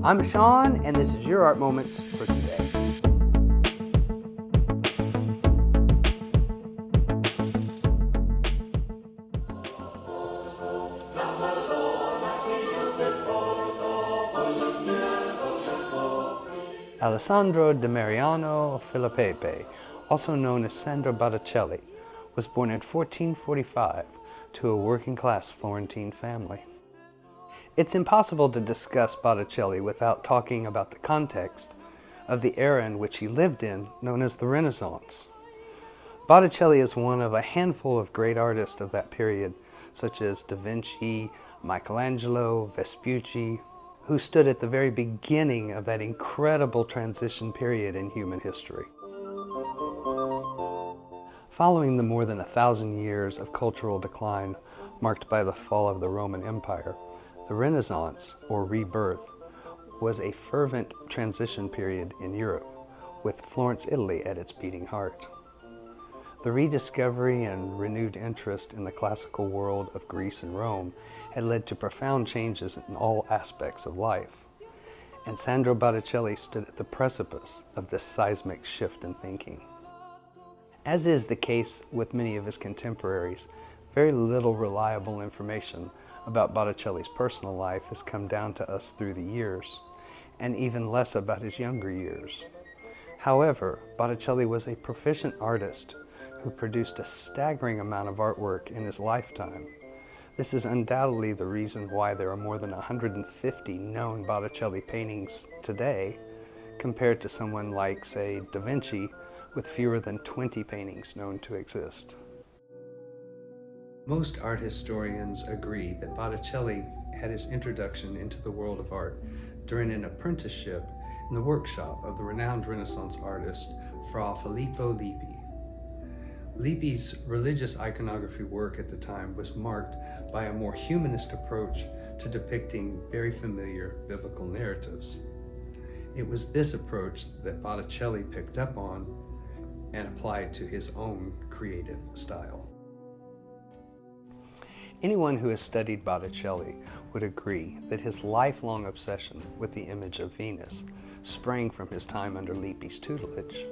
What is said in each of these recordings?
I'm Shawn, and this is your Art Moments for today. Alessandro de Mariano Filippepe, also known as Sandro Botticelli, was born in 1445 to a working-class Florentine family. It's impossible to discuss Botticelli without talking about the context of the era in which he lived in, known as the Renaissance. Botticelli is one of a handful of great artists of that period, such as Da Vinci, Michelangelo, Vespucci, who stood at the very beginning of that incredible transition period in human history. Following the more than 1,000 years of cultural decline marked by the fall of the Roman Empire, the Renaissance, or rebirth, was a fervent transition period in Europe, with Florence, Italy at its beating heart. The rediscovery and renewed interest in the classical world of Greece and Rome had led to profound changes in all aspects of life, and Sandro Botticelli stood at the precipice of this seismic shift in thinking. As is the case with many of his contemporaries, very little reliable information about Botticelli's personal life has come down to us through the years, and even less about his younger years. However, Botticelli was a proficient artist who produced a staggering amount of artwork in his lifetime. This is undoubtedly the reason why there are more than 150 known Botticelli paintings today, compared to someone like, say, Da Vinci, with fewer than 20 paintings known to exist. Most art historians agree that Botticelli had his introduction into the world of art during an apprenticeship in the workshop of the renowned Renaissance artist Fra Filippo Lippi. Lippi's religious iconography work at the time was marked by a more humanist approach to depicting very familiar biblical narratives. It was this approach that Botticelli picked up on and applied to his own creative style. Anyone who has studied Botticelli would agree that his lifelong obsession with the image of Venus sprang from his time under Lippi's tutelage.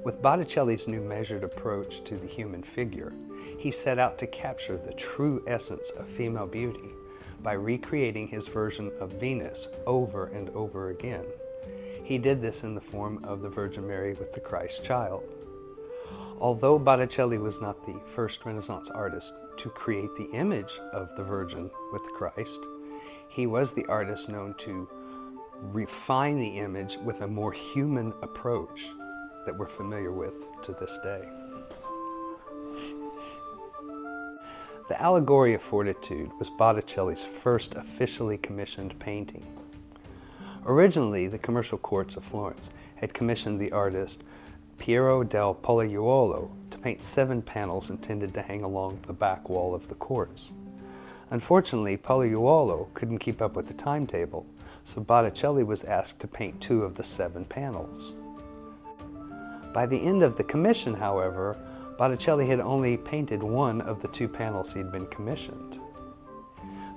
With Botticelli's new measured approach to the human figure, he set out to capture the true essence of female beauty by recreating his version of Venus over and over again. He did this in the form of the Virgin Mary with the Christ child. Although Botticelli was not the first Renaissance artist to create the image of the Virgin with Christ, he was the artist known to refine the image with a more human approach that we're familiar with to this day. The Allegory of Fortitude was Botticelli's first officially commissioned painting. Originally, the commercial courts of Florence had commissioned the artist Piero del Pollaiuolo to paint 7 panels intended to hang along the back wall of the courts. Unfortunately, Pollaiuolo couldn't keep up with the timetable, so Botticelli was asked to paint 2 of the 7 panels. By the end of the commission, however, Botticelli had only painted 1 of the 2 panels he'd been commissioned.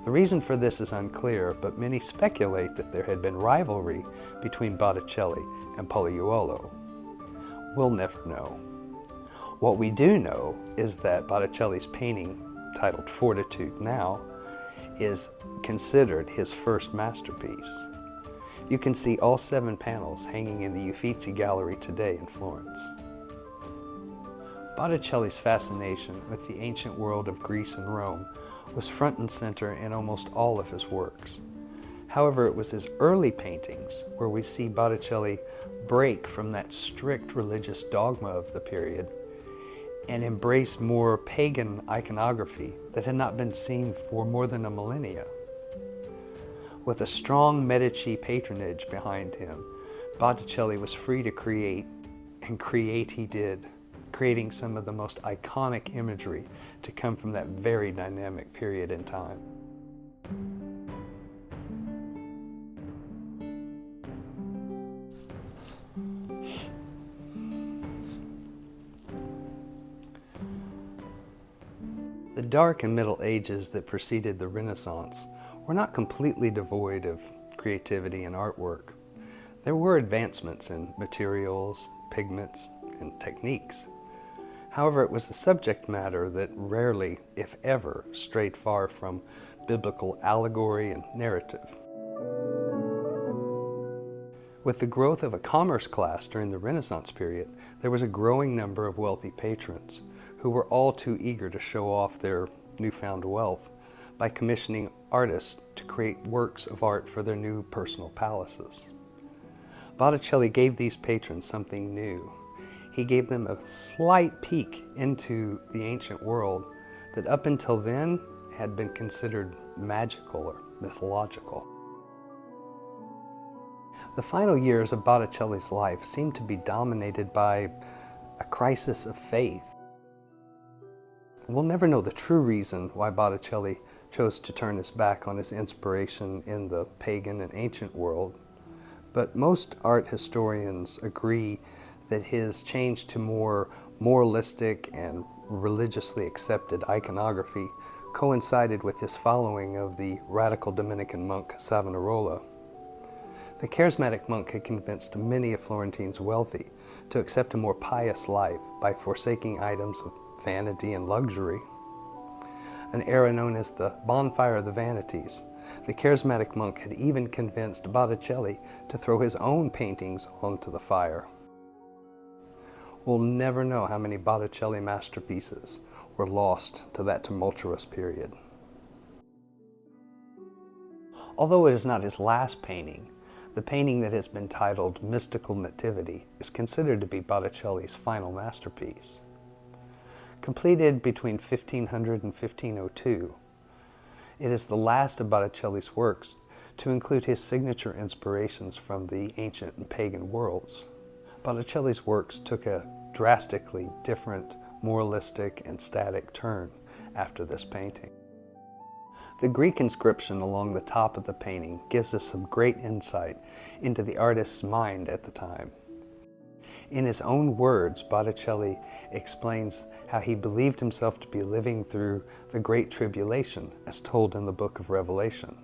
The reason for this is unclear, but many speculate that there had been rivalry between Botticelli and Pollaiuolo. We'll never know. What we do know is that Botticelli's painting, titled Fortitude Now, is considered his first masterpiece. You can see all 7 panels hanging in the Uffizi Gallery today in Florence. Botticelli's fascination with the ancient world of Greece and Rome was front and center in almost all of his works. However, it was his early paintings where we see Botticelli break from that strict religious dogma of the period and embrace more pagan iconography that had not been seen for more than a millennia. With a strong Medici patronage behind him, Botticelli was free to create, and create he did, creating some of the most iconic imagery to come from that very dynamic period in time. The dark and Middle Ages that preceded the Renaissance were not completely devoid of creativity in artwork. There were advancements in materials, pigments, and techniques. However, it was the subject matter that rarely, if ever, strayed far from biblical allegory and narrative. With the growth of a commerce class during the Renaissance period, there was a growing number of wealthy patrons who were all too eager to show off their newfound wealth by commissioning artists to create works of art for their new personal palaces. Botticelli gave these patrons something new. He gave them a slight peek into the ancient world that up until then had been considered magical or mythological. The final years of Botticelli's life seemed to be dominated by a crisis of faith. We'll never know the true reason why Botticelli chose to turn his back on his inspiration in the pagan and ancient world, but most art historians agree that his change to more moralistic and religiously accepted iconography coincided with his following of the radical Dominican monk Savonarola. The charismatic monk had convinced many of Florentine's wealthy to accept a more pious life by forsaking items of vanity and luxury. An era known as the Bonfire of the Vanities, the charismatic monk had even convinced Botticelli to throw his own paintings onto the fire. We'll never know how many Botticelli masterpieces were lost to that tumultuous period. Although it is not his last painting, the painting that has been titled Mystical Nativity is considered to be Botticelli's final masterpiece. Completed between 1500 and 1502, it is the last of Botticelli's works to include his signature inspirations from the ancient and pagan worlds. Botticelli's works took a drastically different, moralistic and static turn after this painting. The Greek inscription along the top of the painting gives us some great insight into the artist's mind at the time. In his own words, Botticelli explains how he believed himself to be living through the Great Tribulation as told in the Book of Revelation.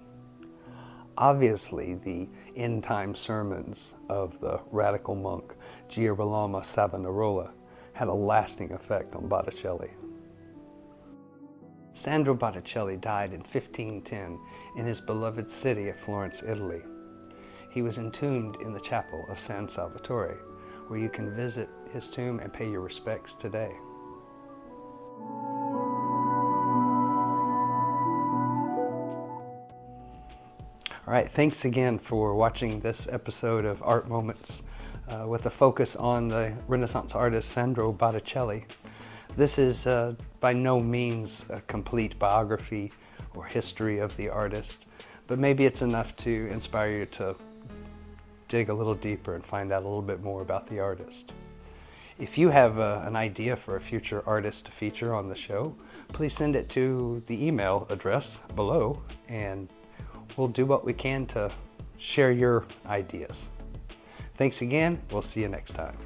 Obviously, the end-time sermons of the radical monk Girolamo Savonarola had a lasting effect on Botticelli. Sandro Botticelli died in 1510 in his beloved city of Florence, Italy. He was entombed in the chapel of San Salvatore, where you can visit his tomb and pay your respects today. All right, thanks again for watching this episode of Art Moments with a focus on the Renaissance artist Sandro Botticelli. This is by no means a complete biography or history of the artist, but maybe it's enough to inspire you to dig a little deeper and find out a little bit more about the artist. If you have an idea for a future artist to feature on the show, please send it to the email address below and we'll do what we can to share your ideas. Thanks again. We'll see you next time.